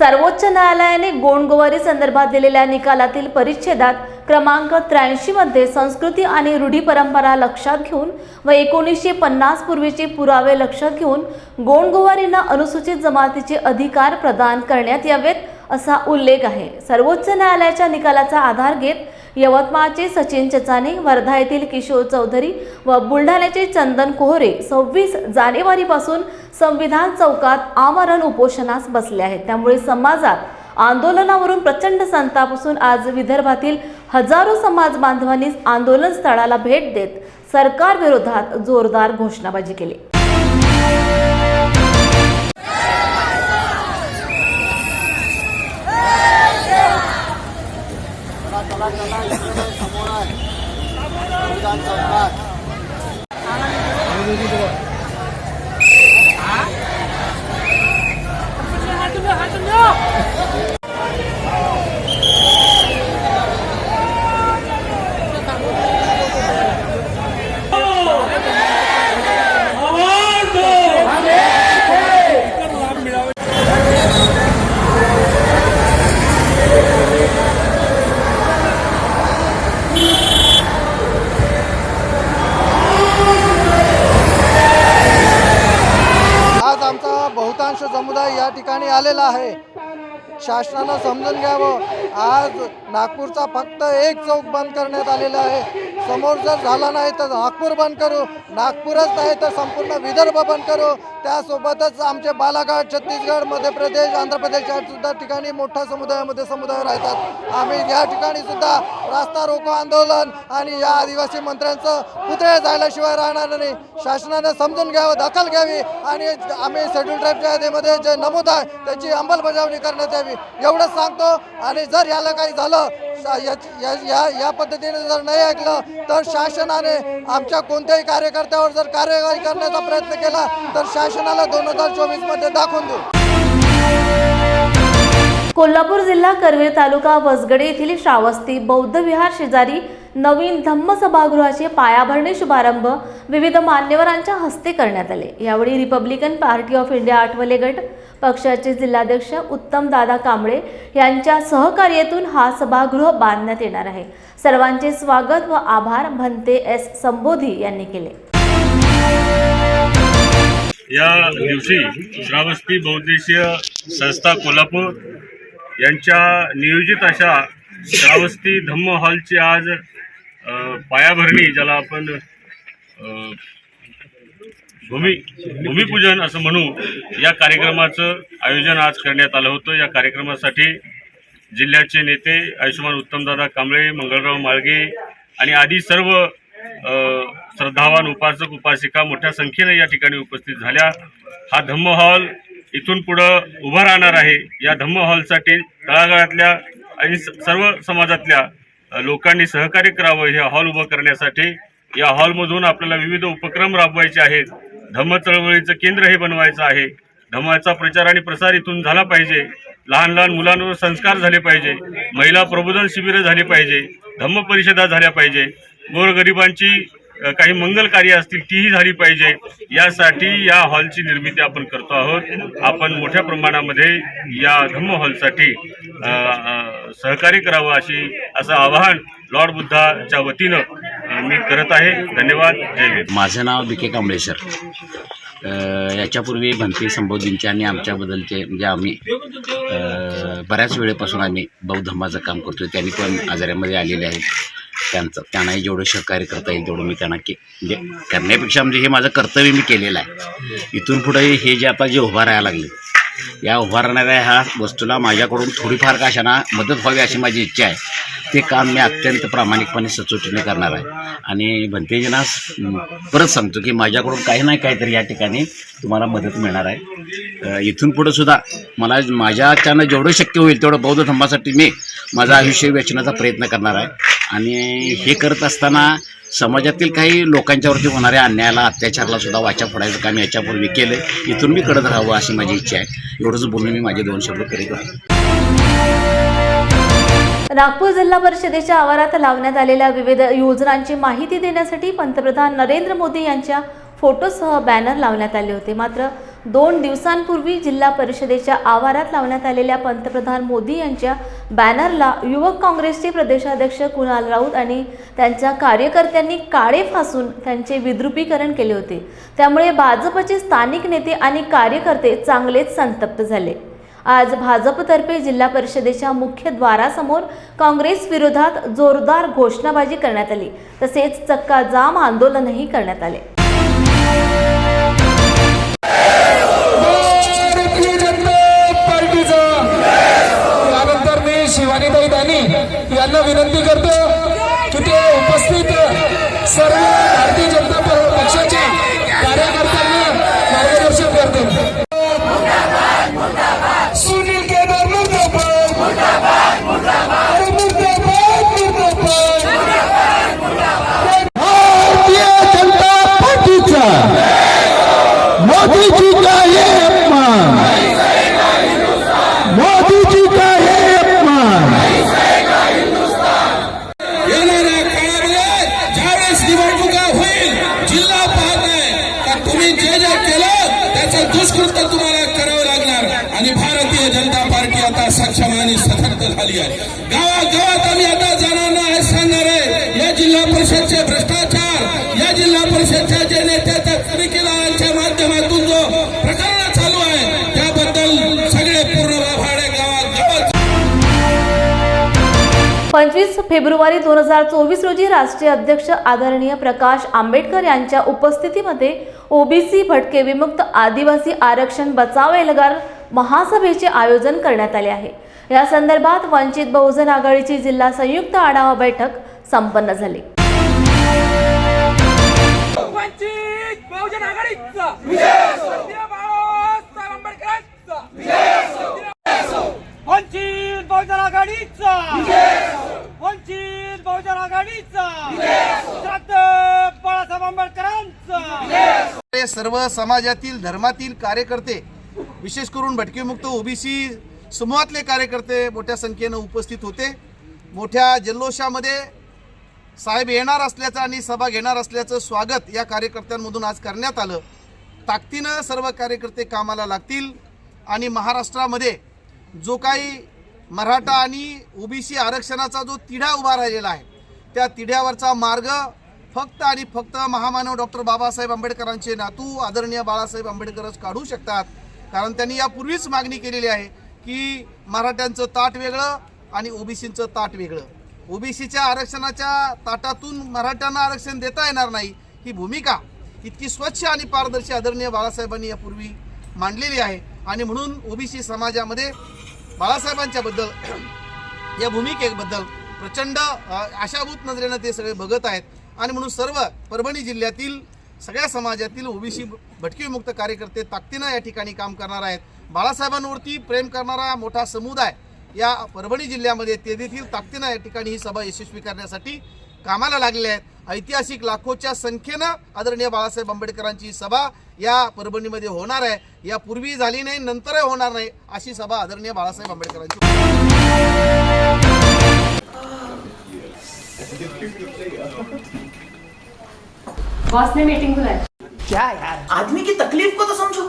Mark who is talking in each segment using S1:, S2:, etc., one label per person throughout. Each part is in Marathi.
S1: सर्वोच्च न्यायालयाने गोंडगोवारी संदर्भात दिलेल्या निकालातील परिच्छेदात क्रमांक 83 मध्ये संस्कृती आणि रूढी परंपरा लक्षात घेऊन व 1950 पूर्वीचे पुरावे लक्षात घेऊन गोंडगोवारींना अनुसूचित जमातीचे अधिकार प्रदान करण्यात यावेत असा उल्लेख आहे। सर्वोच्च न्यायालयाच्या निकालाचा आधार घेत यवतमाळचे सचिन चचाने, वर्धा येथील किशोर चौधरी व बुलढाण्याचे चंदन कोहरे 26 जानेवारीपासून संविधान चौकात आमरण उपोषणास बसले आहेत। त्यामुळे समाजात आंदोलनावरून प्रचंड संताप असून आज विदर्भातील हजारो समाज बांधवांनी आंदोलन स्थळाला भेट देत सरकार विरोधात जोरदार घोषणाबाजी केली।
S2: बहुतांश समुदाय या ठिकाणी आलेला आहे। शासनानं समजून घ्यावं, आज नागपूरचा फक्त एक चौक बंद करण्यात आलेला आहे। समोर जर झाला नाही तर नागपूर बंद करू, नागपूरच नाही तर संपूर्ण विदर्भ बंद करू। त्यासोबतच आमचे बालाघाट, छत्तीसगड, मध्य प्रदेश, आंध्र प्रदेश या सुद्धा ठिकाणी मोठ्या समुदाय राहतात। आम्ही या ठिकाणी सुद्धा रास्ता रोको आंदोलन आणि या आदिवासी मंत्र्यांचं पुतळे जायल्याशिवाय राहणार नाही। शासनाने समजून घ्यावं, दखल घ्यावी आणि आम्ही शेड्यूल ट्राईबच्या यादीमध्ये जे नमूद आहे त्याची अंमलबजावणी करण्यात यावी एवढंच सांगतो। आणि जर याला काही झालं, या पद्धतीने जर नाही ऐकलं तर शासनाने आमच्या कोणत्याही कार्यकर्त्यावर जर कार्यवाही करण्याचा प्रयत्न केला तर शासनाला 2024 मध्ये दाखवून देऊ।
S1: कोल्हापूर जिल्हा करवीर तालुका वसगडे येथील श्रावस्ती बौद्ध विहार शेजारी नवीन धम्म सभागृहाचे पायाभरणी शुभारंभ विविध मान्यवरांच्या हस्ते करण्यात आले। यावेळी Republican party of India Athawale गट पक्षाचे जिल्हाध्यक्ष उत्तम दादा कांबळे यांच्या सहकार्यातून हा सभागृह बांधण्यात येणार आहे। सर्वांचे स्वागत व आभार भंते एस संबोधी यांनी केले।
S3: या दिवशी श्रावस्ती बौद्धिशीय संस्था कोल्हापूर यांच्या नियोजित अशा श्रावस्ती धम्म हॉलची आज पायाभरणी, ज्याला आपण भूमिपूजन असं म्हणू, या कार्यक्रमाचं आयोजन आज करण्यात आलं होतं। या कार्यक्रमासाठी जिल्ह्याचे नेते आयुष्यमान उत्तमदादा कांबळे, मंगळराव माळगे आणि आदी सर्व श्रद्धावान उपासक उपासिका मोठ्या संख्येने या ठिकाणी उपस्थित झाल्या। हा धम्म हॉल इथून पुढं उभा राहणार आहे। या धम्म हॉलसाठी तळागाळातल्या आणि सर्व समाजातल्या लोकांनी सहकार्य करावं। हे हॉल उभं करण्यासाठी या हॉलमधून आपल्याला विविध उपक्रम राबवायचे आहेत। धम्म चळवळीचं केंद्र हे बनवायचं आहे। धम्माचा प्रचार आणि प्रसार इथून झाला पाहिजे। लहान लहान मुलांवर संस्कार झाले पाहिजे। महिला प्रबोधन शिबिरं झाली पाहिजे। धम्म परिषदा झाल्या पाहिजे। गोरगरिबांची काही मंगल कार्य असतील तीही झाली पाहिजे। यासाठी या हॉलची निर्मिती आपण करतो आहोत। आपण मोठ्या प्रमाणामध्ये या धम्म हॉलसाठी सहकार्य करावं असं आवाहन लॉर्ड बुद्धाच्या वतीनं मी करत आहे। धन्यवाद। जय हिंद।
S4: माझं नाव बी.के. कांबळेसर। याच्यापूर्वी भंते संबोधींचे आणि आमच्याबद्दलचे म्हणजे आम्ही बऱ्याच वेळेपासून आम्ही बौद्ध धम्माचं काम करतो। त्यांनी पण आजारामध्ये आलेले आहेत। त्यांनाही जेवढं सहकार्य करता येईल तेवढं मी त्यांना म्हणजे करण्यापेक्षा म्हणजे हे माझं कर्तव्य मी केलेलं आहे। इथून पुढे हे जे आता जे उभा राहायला लागले, या उभा राहणाऱ्या ह्या वस्तूला माझ्याकडून थोडीफार का अशांना मदत व्हावी अशी माझी इच्छा आहे। ते काम मी अत्यंत प्रामाणिकपणे सचोटीने करणार आहे। आणि भंतेजींना परत सांगतो की माझ्याकडून काही नाही काहीतरी या ठिकाणी तुम्हाला मदत मिळणार आहे। इथून पुढे सुद्धा मला माझ्याच्यानं जेवढं शक्य होईल तेवढं बौद्ध धम्मासाठी मी माझं आयुष्य वेचण्याचा प्रयत्न करणार आहे। आणि हे करत असताना समाजातील काही लोकांच्यावरती होणाऱ्या अन्यायाला, अत्याचाराला सुद्धा वाचा फोडायचं काम याच्यापूर्वी केलं। इथून मी करत राहावं अशी माझी इच्छा आहे। एवढंच बोलून मी माझे 2 शब्द करीत आहे।
S1: नागपूर जिल्हा परिषदेच्या आवारात लावण्यात आलेल्या विविध योजनांची माहिती देण्यासाठी पंतप्रधान नरेंद्र मोदी यांच्या फोटोसह बॅनर लावण्यात आले होते। मात्र 2 दिवसांपूर्वी जिल्हा परिषदेच्या आवारात लावण्यात आलेल्या पंतप्रधान मोदी यांच्या बॅनरला युवक काँग्रेसचे प्रदेशाध्यक्ष कुणाल राऊत आणि त्यांच्या कार्यकर्त्यांनी काळे फासून त्यांचे विद्रुपीकरण केले होते। त्यामुळे भाजपचे स्थानिक नेते आणि कार्यकर्ते चांगलेच संतप्त झाले। आज भाजपतर्फे जिल्हा परिषदेच्या मुख्य द्वारासमोर काँग्रेस विरोधात जोरदार घोषणाबाजी करण्यात आली, तसेच चक्का जाम आंदोलनही करण्यात आले।
S5: भारतीय जनता पार्टीचा यानंतर मी शिवानीताई दानी यांना विनंती करतो की ते उपस्थित सर्व भारतीय जनता पक्षाच्या कार्यकर्त्यांना मार्गदर्शन करतील। सुनील केदार मुर्दाबाद, मुर्दाबाद, मुर्दाबाद, मुर्दाबाद, भारतीय जनता पार्टीचा मोदी जी का ये अपमान, मोदी जी का ये अपमान। येणाऱ्या काळामध्ये ज्यावेळेस निवडणुका होईल, जिल्हा पाहत आहे का तुम्ही जे जे केलं त्याचं दुष्कृत्य तुम्हाला करावं लागणार आणि भारतीय जनता पार्टी आता सक्षम आणि सशक्त झाली आहे। गावागावात आम्ही आता जाणार नाही सांगणार आहे। या जिल्हा परिषदचे भ्रष्टाचार, या जिल्हा परिषदच्या जे नेत्याच्या तरीकेदारांच्या माध्यमातून जो प्रकरण चालू आहे त्याबद्दल सगळे पूर्ण भाडे गावागावात।
S1: 25 फेब्रुवारी 2024 रोजी राष्ट्रीय अध्यक्ष आदरणीय प्रकाश आंबेडकर यांच्या उपस्थितीमध्ये ओबीसी भटके विमुक्त आदिवासी आरक्षण बचाव एल्गार महासभेचे आयोजन करण्यात आले आहे। या संदर्भात वंचित बहुजन आघाडीची जिल्हा संयुक्त आढावा बैठक संपन्न झाली।
S6: वंचित बहुजन आघाडीचा बाळासाहेब आंबेडकरांचा वंचित बहुजन आघाडीचा वंचित बहुजन आघाडीचा बाळासाहेब आंबेडकरांचा
S2: सर्व समाजातील धर्मातील कार्यकर्ते, विशेष करून भटकेमुक्त ओबीसी समूहातले कार्यकर्ते मोठ्या संख्येनं उपस्थित होते। मोठ्या जल्लोषामध्ये साहेब येणार असल्याचं आणि सभा घेणार असल्याचं स्वागत या कार्यकर्त्यांमधून आज करण्यात आलं। ताकदीनं सर्व कार्यकर्ते कामाला लागतील आणि महाराष्ट्रामध्ये जो काही मराठा आणि ओबीसी आरक्षणाचा जो तिढा उभा राहिलेला आहे त्या तिढ्यावरचा मार्ग फक्त आणि फक्त महामानव डॉक्टर बाबासाहेब आंबेडकरांचे नातू आदरणीय बाळासाहेब आंबेडकरच काढू शकतात। कारण त्यांनी यापूर्वीच मागणी केलेली आहे की मराठ्यांचं ताट वेगळं आणि ओबीसींचं ताट वेगळं। ओबीसीच्या आरक्षणाच्या ताटातून मराठ्यांना आरक्षण देता येणार नाही ही भूमिका इतकी स्वच्छ आणि पारदर्शी आदरणीय बाळासाहेबांनी यापूर्वी मांडलेली आहे आणि म्हणून ओबीसी समाजामध्ये बाळासाहेबांच्या बद्दल या भूमिकेबद्दल प्रचंड आशाभूत नजरेनं ते सगळे बघत आहेत आणि म्हणून सर्व परभणी जिल्ह्यातील सगळ्या समाजातील ओबीसी भटकेविमुक्त कार्यकर्ते ताकदीनं या ठिकाणी काम करणार आहेत। बाळासाहेबांवरती प्रेम करणारा मोठा समुदाय या परभणी जिल्ह्यामध्ये ते देखील ताकदीनं या ठिकाणी ही सभा यशस्वी करण्यासाठी कामाला लागलेले आहेत। ऐतिहासिक लाखोच्या संख्येनं आदरणीय बाळासाहेब आंबेडकरांची सभा या परभणीमध्ये होणार आहे। यापूर्वी झाली नाही, नंतरही होणार नाही अशी सभा आदरणीय बाळासाहेब आंबेडकरांची।
S7: बॉस ने मीटिंग बुलाई।
S8: क्या यार, आदमी की तकलीफ को तो समझो।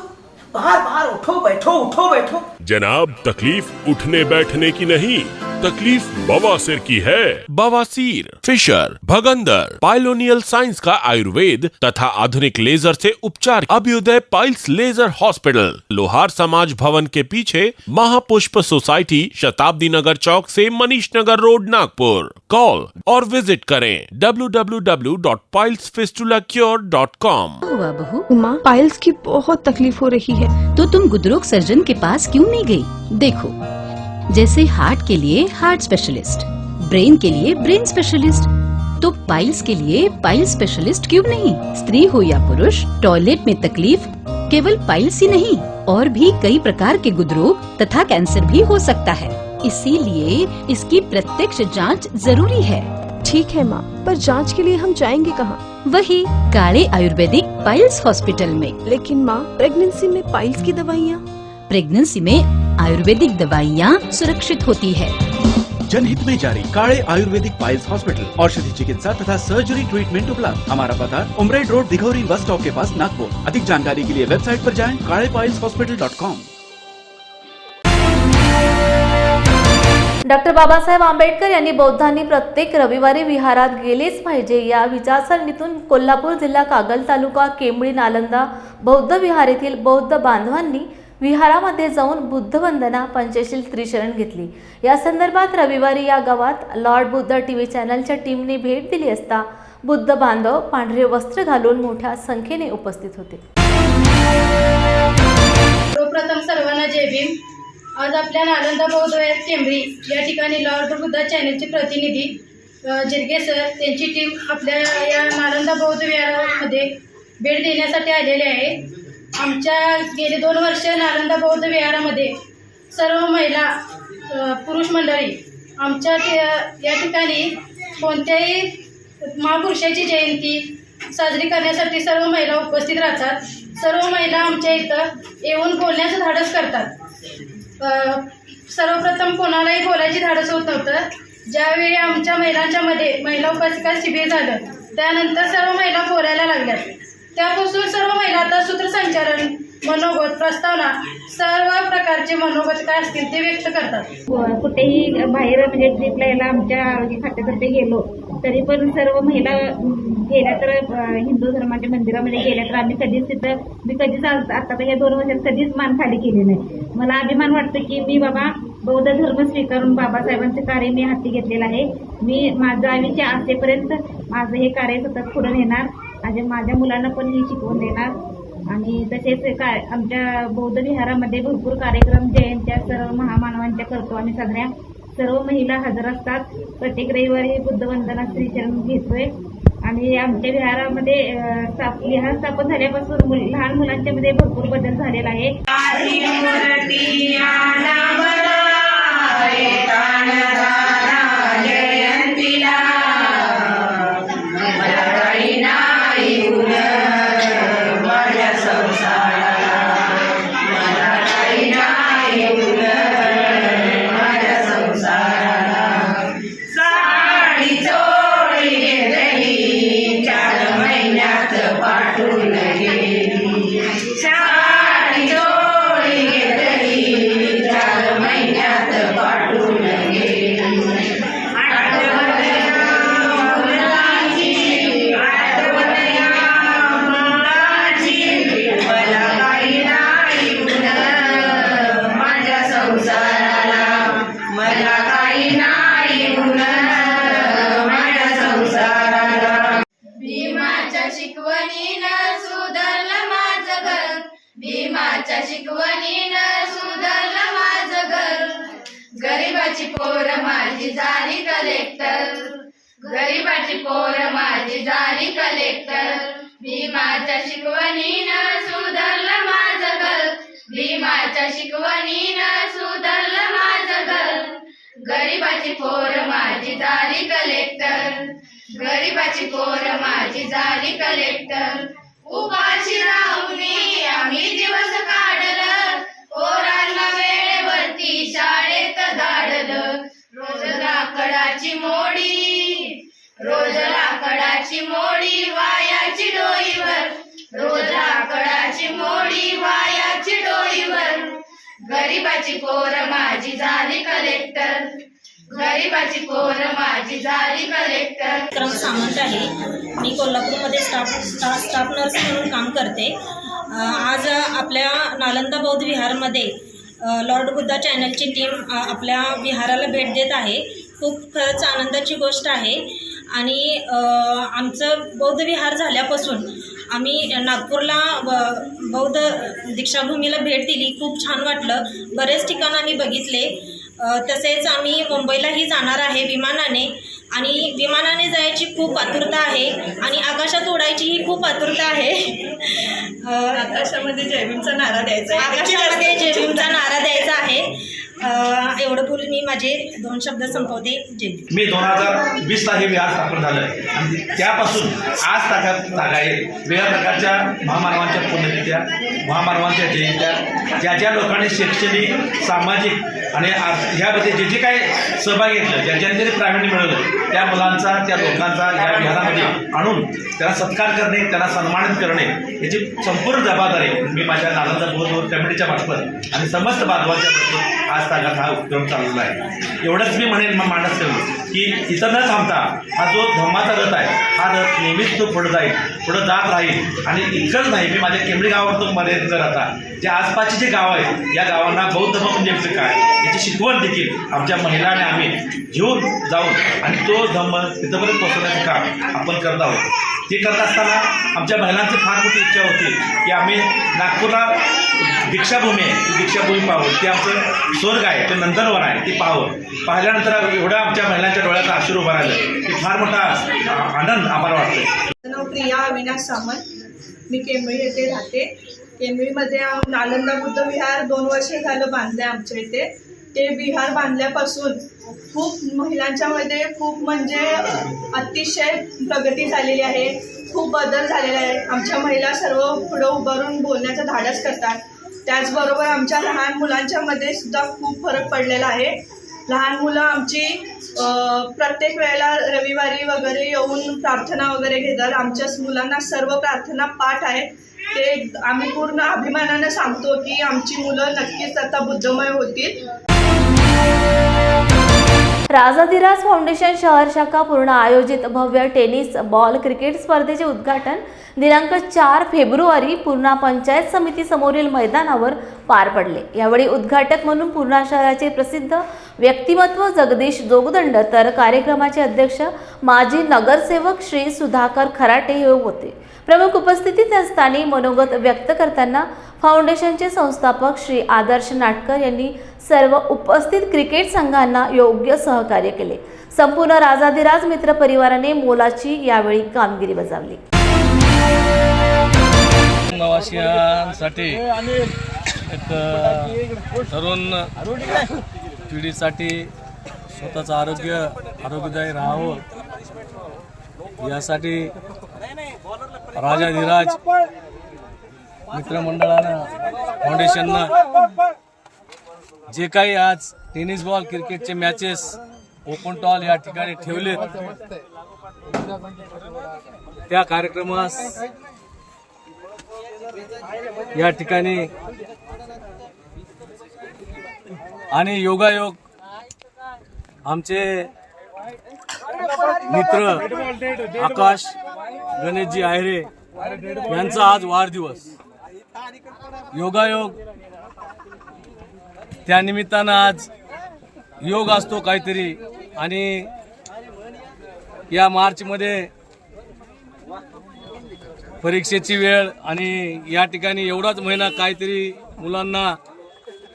S8: बाहर बाहर उठो बैठो उठो बैठो।
S9: जनाब, तकलीफ उठने बैठने की नहीं, तकलीफ बवासीर की है। बवासीर, फिशर, भगंदर, पाइलोनियल साइंस का आयुर्वेद तथा आधुनिक लेजर से उपचार। अभ्युदय पाइल्स लेजर हॉस्पिटल, लोहार समाज भवन के पीछे, महापुष्प सोसाइटी, शताब्दी नगर चौक से मनीष नगर रोड, नागपुर। कॉल और विजिट करें www.pilesfistulacure.com।
S10: हुआ बहू? माँ, पाइल्स की बहुत तकलीफ हो रही है। तो तुम गुदरोग सर्जन के पास क्यों नहीं गई? देखो, जैसे हार्ट के लिए हार्ट स्पेशलिस्ट, ब्रेन के लिए ब्रेन स्पेशलिस्ट, तो पाइल्स के लिए पाइल्स स्पेशलिस्ट क्यों नहीं? स्त्री हो या पुरुष, टॉयलेट में तकलीफ केवल पाइल्स ही नहीं, और भी कई प्रकार के गुदरोग तथा कैंसर भी हो सकता है। इसीलिए इसकी प्रत्यक्ष जांच जरूरी है।
S11: ठीक है माँ, पर जांच के लिए हम जाएंगे कहाँ?
S10: वही काले आयुर्वेदिक पाइल्स हॉस्पिटल में।
S11: लेकिन माँ, प्रेगनेंसी में पाइल्स की दवाइयाँ?
S10: प्रेगनेंसी में आयुर्वेदिक दवाइयाँ सुरक्षित होती है।
S12: जनहित में जारी। काळे आयुर्वेदिक पाइल्स हॉस्पिटल, औषधि चिकित्सा तथा सर्जरी ट्रीटमेंट उपलब्ध। हमारा पता उमरेड रोड, दिघौरी बस स्टॉप के पास, नागपुर। अधिक जानकारी के लिए वेबसाइट पर जाएं kaalepailshospital.com।
S1: डॉक्टर बाबासाहेब आंबेडकर यांनी बौद्धांनी प्रत्येक रविवारी विहारात गेलेच पाहिजे या विचारसरणीतून कोल्हापूर जिल्हा कागल तालुका केंबळी नालंदा बौद्ध विहार येथील बौद्ध बांधवांनी विहारामध्ये जाऊन बुद्धवंदना पंचशील त्रिशरण घेतली। या संदर्भात रविवारी या गावात लॉर्ड बुद्ध टीव्ही चॅनलच्या टीमने भेट दिली असता बुद्ध बांधव पांढरे वस्त्र घालून मोठ्या संख्येने उपस्थित होते।
S13: सर्वप्रथम सर्वांना जय भीम। आज आपल्या नालंदा बौद्ध विहार केंब्री या ठिकाणी लॉर्ड बुद्धा चॅनलचे प्रतिनिधी जिरगे सर त्यांची टीम आपल्या या नालंदा बौद्ध विहारामध्ये भेट देण्यासाठी आलेले आहे। आमच्या गेले 2 वर्ष नालंदा बौद्ध विहारामध्ये सर्व महिला पुरुष मंडळी आमच्या या ठिकाणी कोणत्याही महापुरुषाची जयंती साजरी करण्यासाठी सर्व महिला उपस्थित राहतात। सर्व महिला आमच्या इथं येऊन बोलण्याचं धाडस करतात। सर्वप्रथम कोणालाही बोलायची धाडस होत नव्हतं। ज्यावेळी आमच्या महिलांच्या मध्ये महिला उपासिका शिबिर झालं त्यानंतर सर्व महिला बोलायला लागल्या। त्यापासून सर्व महिला आता सूत्रसंचालन, मनोगत, प्रस्तावना सर्व प्रकारचे मनोगत काय असतील ते व्यक्त करतात।
S14: कुठेही बाहेर म्हणजे ट्रिपला यायला आमच्या आरोग्य खात्यातर्फे गेलो तरी पण सर्व महिला गेल्या तर हिंदू धर्माच्या मंदिरामध्ये गेल्या तर आम्ही कधीच आता या 2 वर्षात कधीच मान खाली केली नाही। मला अभिमान वाटतो की मी बाबा बौद्ध धर्म स्वीकारून बाबासाहेबांचे कार्य मी हाती घेतलेलं आहे। मी माझं आयुष्य असेपर्यंत माझं हे कार्य सतत पुढे नेणार आणि माझ्या मुलांना पण मी शिकवून देणार। आणि तसेच काय आमच्या बौद्ध विहारामध्ये भरपूर कार्यक्रम जयंत्या सर्व महामानवांच्या करतो आम्ही साजऱ्या। सर्व महिला हजर असतात। प्रत्येक रविवारी बुद्धवंदना श्रीचरण घेतोय आणि आमच्या विहारामध्ये विहार स्थापन झाल्यापासून लहान मुलांच्या मध्ये भरपूर बदल झालेला आहे।
S13: भीमाच्या शिकवणीनं सुधारलं माझं घर। गरीबाची पोर माझी झाली कलेक्टर, गरीबाची पोर माझी झाली कलेक्टर। भीमाच्या शिकवणीनं सुधारलं माझं घर, भीमाच्या शिकवणीनं सुधारलं माझं घर। गरीबाची पोर माझी झाली कलेक्टर, गरीबाची पोर माझी झाली कलेक्टर। उपाशी राहुनी आम्ही दिवस काढलं, पोरांना वेळेवरती शाळेत धाडलं। रोज लाकडाची मोडी, रोज लाकडाची मोडी वायाची डोईवर, रोज लाकडाची मोडी वायाची डोईवर। गरीबाची पोर माझी झाली कलेक्टर, गरीबाची पोर माझी झाली कलेक्टर।
S14: क्रम सामंत आहे। मी कोल्हापूरमध्ये स्टाफ नर्स म्हणून काम करते। आज आपल्या नालंदा बौद्ध विहारमध्ये लॉर्ड बुद्धा चॅनलची टीम आपल्या विहाराला भेट देत आहे। खूप खरंच आनंदाची गोष्ट आहे। आणि आमचं बौद्ध विहार झाल्यापासून आम्ही नागपूरला बौद्ध दीक्षाभूमीला भेट दिली। खूप छान वाटलं। बरेच ठिकाण आम्ही बघितले। तसेच आम्ही मुंबईलाही जाणार आहे विमानाने आणि विमानाने जायची खूप आतुरता आहे आणि आकाशात उडायचीही खूप आतुरता आहे। आकाशामध्ये जय भीमचा नारा द्यायचा आहे, आकाशामध्ये जय भीमचा नारा द्यायचा आहे। एवढं एवढं बोलून मी माझे 2 शब्द संपवते. जय भीम.
S5: मी 2020ला हे विहार स्थापन झालं आणि त्यापासून आज तागाय वेगळ्या प्रकारच्या महामानवांच्या पुण्यतिथ्या, महामानवांच्या जयंत्या, ज्या ज्या लोकांनी शैक्षणिक, सामाजिक आणि ह्यामध्ये जे जे काही सहभाग घेतलं, ज्यांनी जरी प्रावीण्य मिळवलं, त्या मुलांचा, त्या लोकांचा या विहारामध्ये आणून त्यांना सत्कार करणे, त्यांना सन्मानित करणे याची संपूर्ण जबाबदारी मी माझ्या नालंदा बौद्ध कमिटीच्या मार्फत आणि समस्त बांधवांच्या मार्फत आज तागात हा उपक्रम चाललेला आहे. एवढंच मी म्हणेन मांडत ठेवलं की इथं न थांबता हा जो धम्माचा रथ आहे, हा रथ नेहमीच तो पुढे जाईल, पुढे जात राहील. आणि इतकंच नाही, मी माझ्या केंबडी गावावर मर्यादित राहता जे आसपासचे जे गाव आहेत या गावांना बौद्ध धर्म म्हणजे नेमकं काय याची शिकवण देखील आमच्या महिला आणि आम्ही घेऊन जाऊन आणि तो धम्म तिथंपर्यंत पोहोचवण्याचं काम आपण करत आहोत. हे करत असताना आमच्या महिलांची फार मोठी इच्छा होती की आम्ही नागपूरला दीक्षाभूमी आहे, ती दीक्षाभूमी पाहावं, ते आमचं स्वर्ग आहे, ते नंदनवन आहे, ते पाहावं. पाहिल्यानंतर एवढं आमच्या महिलांच्या डोळ्याचा अश्रू उभं राहिलं की फार मोठा आनंद आम्हाला वाटतोय.
S14: नाव प्रिया अविनाश सामंत. मी केंबळी येथे राहते. केंबळीमध्ये नालंदा बुद्ध विहार 2 वर्षे झालं बांधलं आहे आमच्या इथे. ते विहार बांधल्यापासून खूप महिलांच्यामध्ये खूप म्हणजे अतिशय प्रगती झालेली आहे, खूप बदल झालेला आहे. आमच्या महिला सर्व पुढं उभारून बोलण्याचं धाडस करतात. त्याचबरोबर आमच्या लहान मुलांच्यामध्ये सुद्धा खूप फरक पडलेला आहे. लहान मुलं आमची प्रत्येक वेळेला रविवारी वगैरे येऊन प्रार्थना वगैरे घेतात. आमच्या मुलांना सर्व प्रार्थना पाठ आहेत. ते आम्ही पूर्ण अभिमानानं सांगतो की आमची मुलं नक्कीच आता बुद्धमय होतील.
S1: राजाधिराज फाउंडेशन शहर शाखा पूर्ण आयोजित भव्य टेनिस बॉल क्रिकेट स्पर्धेचे उद्घाटन दिनांक 4 फेब्रुवारी पूर्णा पंचायत समिती समोरील मैदानावर पार पडले. यावेळी उद्घाटक म्हणून पूर्णा शहराचे प्रसिद्ध व्यक्तिमत्व जगदीश जोगदंड तर कार्यक्रमाचे अध्यक्ष माजी नगरसेवक श्री सुधाकर खराटे हे होते. प्रमुख उपस्थितीत असताना मनोगत व्यक्त करताना फाउंडेशनचे संस्थापक श्री आदर्श नाटकर यांनी सर्व उपस्थित क्रिकेट संघांना योग्य सहकार्य केले. संपूर्ण राजाधिराज मित्र परिवाराने मोलाची यावेळी कामगिरी बजावली.
S6: नवाशियांसाठी एक तरुण पिढीसाठी स्वतःचं आरोग्यदायी राहावं यासाठी राजाधिराज मित्रमंडळानं फाउंडेशननं जे काही आज टेनिस बॉल क्रिकेटचे मॅचेस ओपन टॉल या ठिकाणी ठेवलेत त्या कार्यक्रमास या ठिकाणी आणि योगायोग आमचे मित्र आकाश गणेशजी आहेरे यांचा आज वाढदिवस. योगायोग त्या निमित्तानं आज योग असतो काहीतरी आणि या मार्चमध्ये परीक्षेची वेळ आणि या ठिकाणी एवढाच महिना काहीतरी मुलांना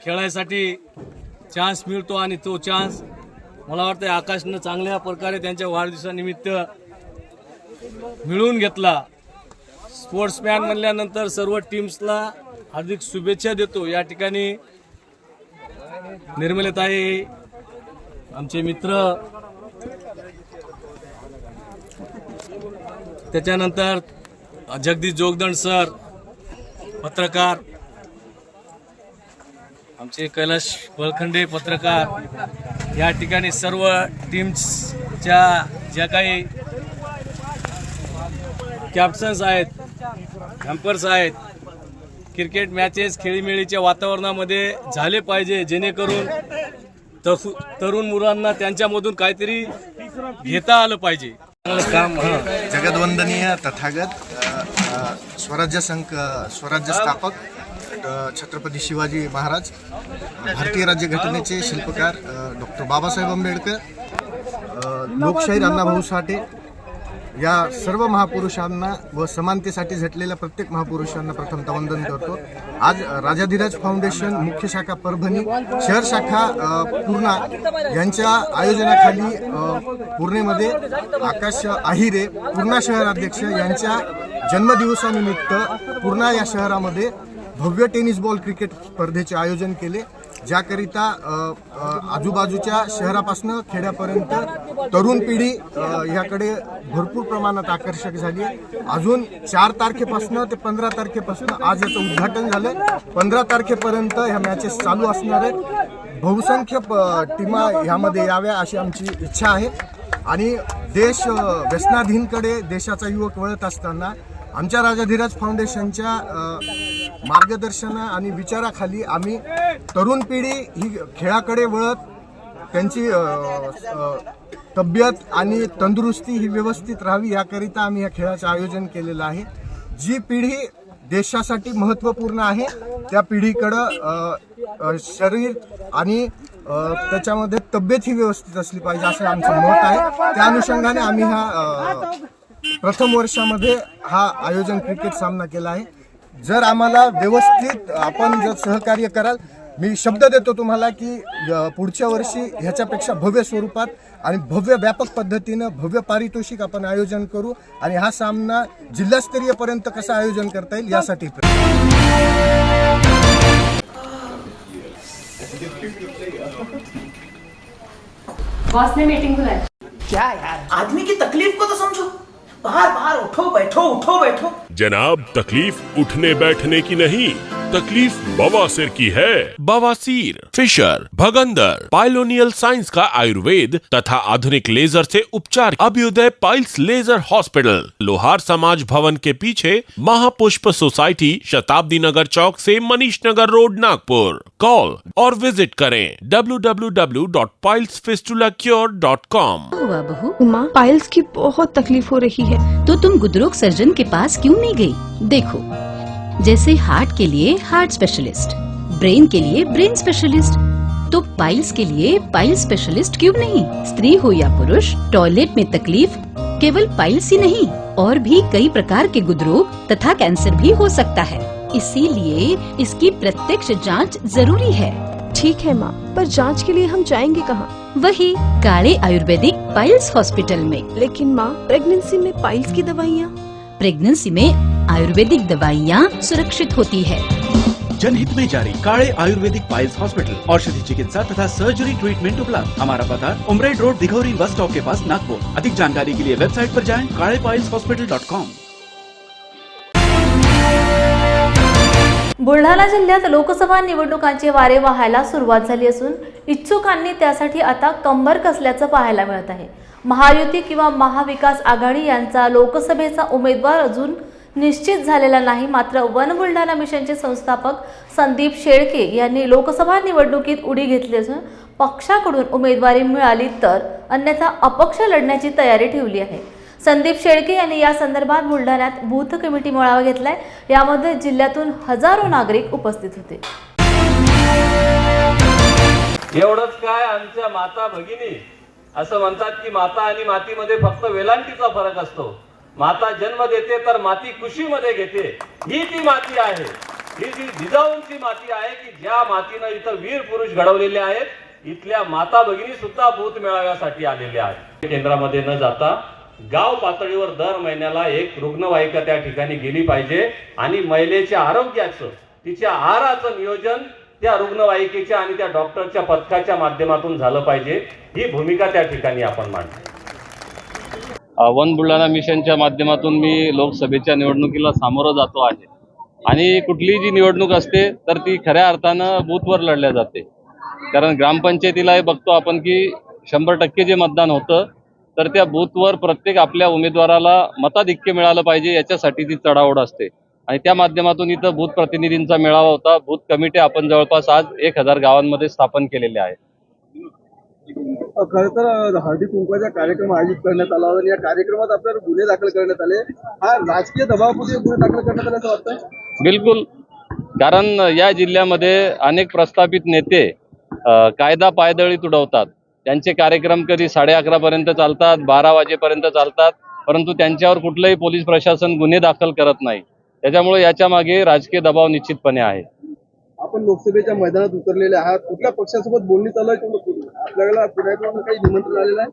S6: खेळायसाठी चान्स मिळतो आणि तो चान्स मला वाटतं आकाशनं चांगल्या प्रकारे त्यांच्या वाढदिवसानिमित्त मिळवून घेतला. स्पोर्ट्समॅन म्हणल्यानंतर सर्व टीम्सला हार्दिक शुभेच्छा देतो. या ठिकाणी निर्मलताई आमचे मित्र, त्याच्यानंतर जगदीश जोगदंड सर पत्रकार, आमचे कैलाश वळखंडे पत्रकार, या ठिकाणी सर्व टीम्सच्या ज्या काही कॅप्टन्स आहेत, कॅम्पर्स आहेत, क्रिकेट मॅचेस खेळीमेळीच्या वातावरणामध्ये झाले पाहिजे जेणेकरून तरुण मुलांना त्यांच्यामधून काहीतरी घेता आलं पाहिजे. काम
S2: जगदवंदनीय तथागत स्वराज्य स्थापक छत्रपती शिवाजी महाराज, भारतीय राज्यघटनेचे शिल्पकार डॉक्टर बाबासाहेब आंबेडकर, लोकशाहीर अण्णाभाऊ साठे या सर्व महापुरुषांना व समानतेसाठी झटलेल्या प्रत्येक महापुरुषांना प्रथमतः वंदन करतो. आज राजाधिराज फाउंडेशन मुख्य शाखा परभणी, शहर शाखा पूर्णा यांच्या आयोजनाखाली पूर्णेमध्ये आकाश आहिरे पूर्णा शहर अध्यक्ष यांच्या जन्मदिवसानिमित्त पूर्णा या शहरामध्ये भव्य टेनिस बॉल क्रिकेट स्पर्धेचे आयोजन केले. ज्याकरिता आजूबाजूच्या शहरापासून खेड्यापर्यंत तरुण पिढी ह्याकडे भरपूर प्रमाणात आकर्षक झाली आहे. अजून 4 तारखेपासून ते 15 तारखेपासून आज याचं उद्घाटन झालं. 15 तारखेपर्यंत ह्या मॅचेस चालू असणार आहेत. बहुसंख्य टीमा ह्यामध्ये याव्या अशी आमची इच्छा आहे. आणि देश व्यसनाधीनकडे देशाचा युवक वळत असताना आमच्या राजाधिराज फाउंडेशनच्या मार्गदर्शन आणि विचाराखाली आम्ही तरुण पिढी ही खेळाकडे वळत त्यांची तब्येत आणि तंदुरुस्ती ही व्यवस्थित राहावी याकरिता आम्ही या खेळाचं आयोजन केलेलं आहे. जी पिढी देशासाठी महत्त्वपूर्ण आहे त्या पिढीकडं शरीर आणि त्याच्यामध्ये तब्येत ही व्यवस्थित असली पाहिजे असं आमचं मत आहे. त्या अनुषंगाने आम्ही हा प्रथम वर्षामध्ये हा आयोजन क्रिकेट सामना केला आहे. जर आम्हाला व्यवस्थित आपण जर सहकार्य कराल, मी शब्द देतो तुम्हाला की पुढच्या वर्षी ह्याच्यापेक्षा भव्य स्वरूपात आणि भव्य व्यापक पद्धतीनं भव्य पारितोषिक आपण आयोजन करू आणि हा सामना जिल्हास्तरीयपर्यंत कसं आयोजन करता येईल यासाठी
S7: बॉस ने मीटिंग बुलाई।
S8: क्या यार, आदमी की तकलीफ को तो समझो। बाहर बाहर उठो बैठो।
S9: जनाब, तकलीफ उठने बैठने की नहीं, तकलीफ बवासीर की है। बवासीर, फिशर, भगंदर, पाइलोनियल साइंस का आयुर्वेद तथा आधुनिक लेजर से उपचार। अभ्युदय पाइल्स लेजर हॉस्पिटल, लोहार समाज भवन के पीछे, महापुष्प सोसाइटी, शताब्दी नगर चौक से मनीष नगर रोड, नागपुर। कॉल और विजिट करें www.pilesfistulacure.com।
S10: हुआ बहू?
S11: माँ, पाइल्स की बहुत तकलीफ हो रही है।
S10: तो तुम गुदरोग सर्जन के पास क्यों नहीं गई? देखो, जैसे हार्ट के लिए हार्ट स्पेशलिस्ट, ब्रेन के लिए ब्रेन स्पेशलिस्ट, तो पाइल्स के लिए पाइल्स स्पेशलिस्ट क्यों नहीं? स्त्री हो या पुरुष, टॉयलेट में तकलीफ केवल पाइल्स ही नहीं, और भी कई प्रकार के गुदरोग तथा कैंसर भी हो सकता है। इसीलिए इसकी प्रत्यक्ष जांच जरूरी है।
S11: ठीक है माँ, पर जांच के लिए हम जाएंगे कहाँ?
S10: वही काले आयुर्वेदिक पाइल्स हॉस्पिटल में।
S11: लेकिन माँ, प्रेगनेंसी में पाइल्स की दवाइयाँ?
S10: प्रेगनेंसी में आयुर्वेदिक दवाइयाँ सुरक्षित होती है।
S12: जनहित में जारी। काळे आयुर्वेदिक पाइल्स हॉस्पिटल, औषधि चिकित्सा तथा सर्जरी ट्रीटमेंट उपलब्ध। हमारा पता उमरेड रोड, दिघौरी बस स्टॉप के पास, नागपुर। अधिक जानकारी के लिए वेबसाइट पर जाएं kalepailshospital.com।
S1: बुलढाणा जिल्ह्यात लोकसभा निवडणुकांचे वारे वाहायला सुरुवात झाली असून इच्छुकांनी त्यासाठी आता कंबर कसल्याचं पाहायला मिळत आहे। महायुती किंवा महाविकास आघाडी यांचा लोकसभेचा उमेदवार अजून निश्चित झालेला नाही। मात्र वन बुलढाणा मिशनचे संस्थापक संदीप शेळके यांनी लोकसभा निवडणुकीत उडी घेतली असून पक्षाकडून उमेदवारी मिळाली तर अन्यथा अपक्ष लढण्याची तयारी ठेवली आहे। संदीप शेळके यांनी या संदर्भात बुलढाण्यात बूथ कमिटी मेळावा घेतलाय। यामध्ये जिल्ह्यातून हजारो नागरिक उपस्थित होते।
S6: एवढंच काय, आमच्या माता भगिनी असं म्हणतात की माता आणि मातीमध्ये फक्त वेलांटीचा फरक असतो। माता जन्म देते तर माती कुशीमध्ये घेते। ही ती माती आहे, ही जी जिजाऊंची माती आहे की ज्या मातीनं इथं वीर पुरुष घडवलेले आहेत। इथल्या माता भगिनी सुद्धा बूथ मेळाव्यासाठी आलेल्या आहेत। केंद्रामध्ये न जाता गाव पातळीवर दर महिन्याला एक रुग्णवाहिका त्या ठिकाणी गेली पाहिजे आणि महिलेच्या आरोग्याचं, तिच्या आहाराचं नियोजन त्या रुग्णवाहिकेच्या आणि त्या डॉक्टरच्या पथकाच्या माध्यमातून झालं पाहिजे। ही भूमिका त्या ठिकाणी आपण मांडतो। वन बुलढाणा मिशनच्या माध्यमातून मी लोकसभेच्या निवडणुकीला सामोरं जातो आहे आणि कुठलीही जी निवडणूक असते तर ती खऱ्या अर्थानं बूथवर लढल्या जाते। कारण ग्रामपंचायतीला बघतो आपण की 100% जे मतदान होतं तर त्या बूथवर प्रत्येक आपल्या उमेदवाराला मताधिक्य मिळालं पाहिजे याच्यासाठी ती चढाओढ असते आणि त्या माध्यमातून इथं बूथ प्रतिनिधींचा मेळावा होता। बूथ कमिटी आपण जवळपास आज 1000 गावांमध्ये स्थापन केलेले आहे।
S2: खरं तर हळदी कुंकवाचा कार्यक्रम आयोजित करण्यात आला होता आणि या कार्यक्रमात आपल्याला गुन्हे दाखल करण्यात आले। हा राजकीय दबावापुढे गुन्हे दाखल करण्यात आले असं वाटतं?
S6: बिलकुल, कारण या जिल्ह्यामध्ये अनेक प्रस्थापित नेते कायदा पायदळी तुडवतात। त्यांचे कार्यक्रम कधी 11:30 पर्यंत चालतात, 12 वाजेपर्यंत चालतात, परंतु त्यांच्यावर कुठलंही पोलीस प्रशासन गुन्हे दाखल करत नाही। त्याच्यामुळे याच्या मागे राजकीय दबाव निश्चितपणे आहे।
S2: आपण लोकसभेच्या मैदानात उतरलेले आहात, कुठल्या पक्षासोबत बोलणी चालू आहे? आपल्याला पुण्याकडून काही निमंत्रण आलेलं आहे?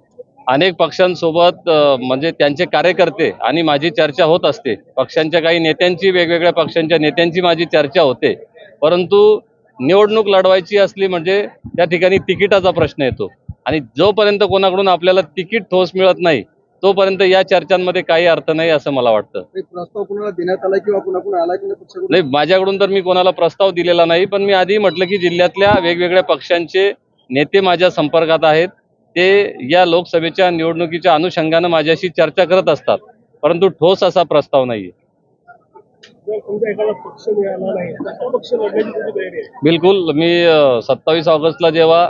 S6: अनेक पक्षांसोबत म्हणजे त्यांचे कार्यकर्ते आणि माझी चर्चा होत असते। पक्षांच्या काही नेत्यांची, वेगवेगळ्या पक्षांच्या नेत्यांची माझी चर्चा होते, परंतु निवडणूक लढवायची असली म्हणजे त्या ठिकाणी तिकिटाचा प्रश्न येतो आणि जोपर्यंत कोणाकडून आपल्याला तिकीट ठोस मिळत नाही तोपर्यंत या चर्चांमध्ये काही अर्थ नाही असं मला वाटतं.
S2: प्रस्ताव कुणाला देण्यात आला किंवा कुणाकडून आला की नाही?
S6: नाही, माझ्याकडून तर मी कोणाला प्रस्ताव दिलेला नाही, पण मी आधी म्हटलं की जिल्ह्यातल्या वेगवेगळ्या पक्षांचे नेते माझ्या संपर्कात आहेत. ते या लोकसभेच्या निवडणुकीच्या अनुषंगानं माझ्याशी चर्चा करत असतात, परंतु ठोस असा प्रस्ताव नाहीये. बिलकुल. मी 27 ऑगस्टला जेव्हा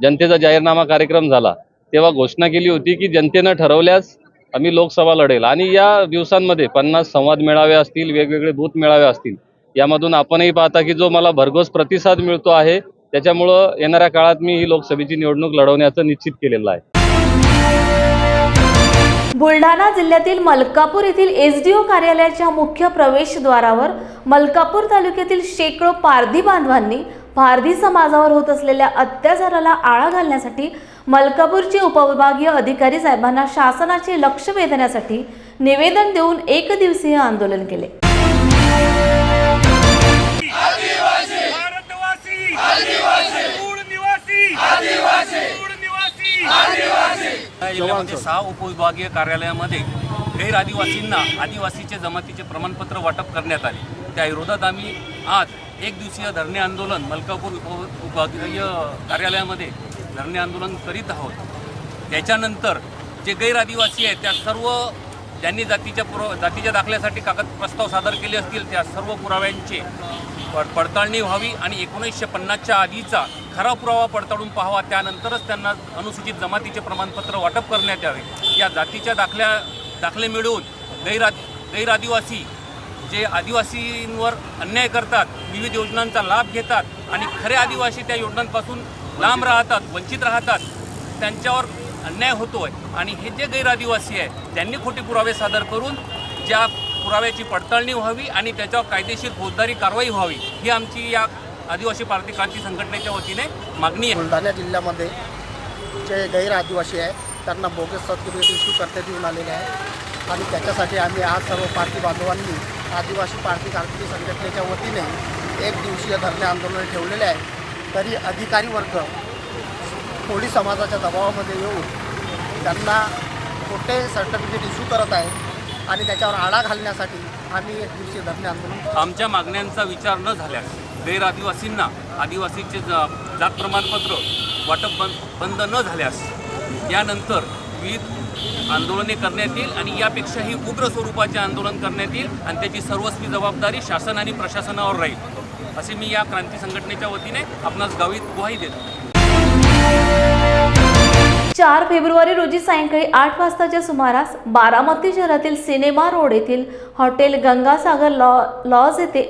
S6: जनतेचा जाहीरनामा कार्यक्रम झाला तेव्हा घोषणा केली होती की जनतेनं ठरवल्यास आम्ही लोकसभा लढेल आणि या दिवसांमध्ये 50 संवाद मेळावे असतील, वेगवेगळे बूथ मेळावे असतील. यामधून आपणही पाहता की जो मला भरघोस प्रतिसाद मिळतो आहे त्याच्यामुळं येणाऱ्या काळात मी ही लोकसभेची निवडणूक लढवण्याचं निश्चित केलेलं आहे.
S1: बुलढाणा जिल्ह्यातील मलकापूर येथील एसडीओ कार्यालयाच्या मुख्य प्रवेशद्वारावर मलकापूर तालुक्यातील शेकडो पारधी बांधवांनी पारधी समाजावर होत असलेल्या अत्याचाराला आळा घालण्यासाठी मलकापूरचे उपविभागीय अधिकारी साहेबांना शासनाचे लक्ष वेधण्यासाठी निवेदन देऊन एक दिवसीय आंदोलन केले.
S15: जिल्ह्यामध्ये 6 उपविभागीय कार्यालयामध्ये गैर आदिवासींना आदिवासीचे जमातीचे प्रमाणपत्र वाटप करण्यात आले. त्या विरोधात आम्ही आज एक दिवसीय धरणे आंदोलन मलकापूर उपविभागीय कार्यालयामध्ये धरणे आंदोलन करीत आहोत. त्याच्यानंतर जे गैर आदिवासी आहेत त्या सर्व ज्यांनी जातीच्या दाखल्यासाठी कागद प्रस्ताव सादर केले असतील त्या सर्व पुराव्यांची पडताळणी व्हावी आणि 1950च्या आधीचा खरा पुरावा पडताळून पाहावा. त्यानंतरच त्यांना अनुसूचित जमातीचे प्रमाणपत्र वाटप करण्यात यावे. या जातीच्या दाखले मिळवून गैर आदिवासी जे आदिवासींवर अन्याय करतात, विविध योजनांचा लाभ घेतात आणि खरे आदिवासी त्या योजनांपासून लांब राहतात, वंचित राहतात, त्यांच्यावर अन्याय होतोय. आणि हे जे गैर आदिवासी आहे त्यांनी खोटे पुरावे सादर करून ज्या पुराव्याची पडताळणी व्हावी आणि त्याच्यावर कायदेशीर फौजदारी कारवाई व्हावी ही आमची या आदिवासी भारतीय क्रांती संघटनेच्या वतीने मागणी आहे.
S2: बुलढाणा जिल्ह्यामध्ये जे गैर आदिवासी आहे त्यांना बोगस सर्टिफिकेट इश्यू करण्यात येऊन आलेले आहे आणि त्याच्यासाठी आम्ही आज सर्व पारधी बांधवांनी आदिवासी भारतीय क्रांती संघटनेच्या वतीने एक दिवसीय धरणे आंदोलन ठेवलेले आहे. तरी अधिकारी वर्ग कोळी समाजाच्या दबावामध्ये येऊन त्यांना खोटे सर्टिफिकेट इश्यू करत आहे आणि त्याच्यावर आळा घालण्यासाठी आम्ही एक दिवसीय धरणे आंदोलन.
S15: आमच्या मागण्यांचा विचार न झाल्यास गैर आदिवासींना आदिवासीचे जात प्रमाणपत्र वाटप बंद न झाल्यास यानंतर विविध आंदोलने करण्यात येईल आणि यापेक्षाही उग्र स्वरूपाचे आंदोलन करण्यात येईल आणि त्याची सर्वस्वी जबाबदारी शासन आणि प्रशासनावर राहील असे मी या क्रांती संघटनेच्या वतीने आपणास गावीत ग्वाही देतो.
S1: 4 फेब्रुवारी रोजी सायंकाळी 8 वाजताच्या सुमारास बारामती शहरातील सिनेमा रोड येथील हॉटेल गंगासागर लॉज येथे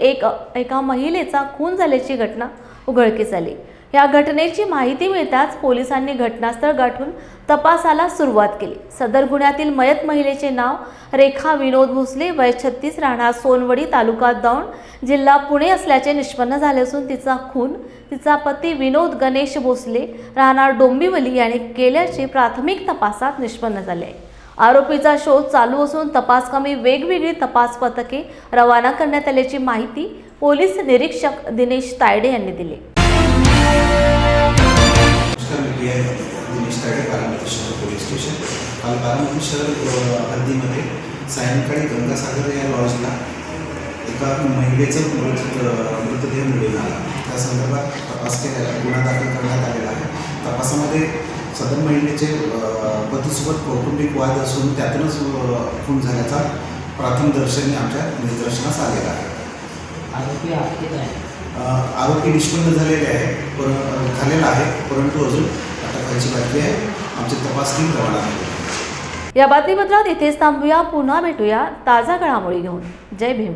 S1: एका महिलेचा खून झाल्याची घटना उघडकीस आली. या घटनेची माहिती मिळताच पोलिसांनी घटनास्थळ गाठून तपासाला सुरुवात केली. सदर गुन्ह्यातील मयत महिलेचे नाव रेखा विनोद भोसले, वय 36, राहणार सोनवडी, तालुका दौंड, जिल्हा पुणे असल्याचे निष्पन्न झाले असून तिचा खून तिचा पती विनोद गणेश भोसले, राहणार डोंबिवली याने केल्याचे प्राथमिक तपासात निष्पन्न झाले. आरोपीचा शोध चालू असून तपासकामी वेगवेगळी तपास पथके रवाना करण्यात आल्याची माहिती पोलीस निरीक्षक दिनेश तायडे यांनी दिली.
S16: दिनेश तायडे, बारामती शहर पोलीस स्टेशन. काल बारामती शहर हद्दीमध्ये सायंकाळी गंगासागर या लॉजला एका महिलेचं मृतदेह मिळून आला. त्या संदर्भात तपास केलेला गुन्हा दाखल करण्यात आलेला आहे. तपासामध्ये सदर महिलेचे पतीसोबत कौटुंबिक वाद असून त्यातूनच खून झाल्याचा प्रथमदर्शनी आमच्या निदर्शनास आलेला आहे. आरोपी निष्पन्न झालेला आहे परंतु अजून अटकाची बाकी आहे. आमची तपास टीम रवाना आहे.
S1: या बातमीपत्रात इथेच थांबूया. पुन्हा भेटूया ताजा घडामोडी घेऊन. जय भीम.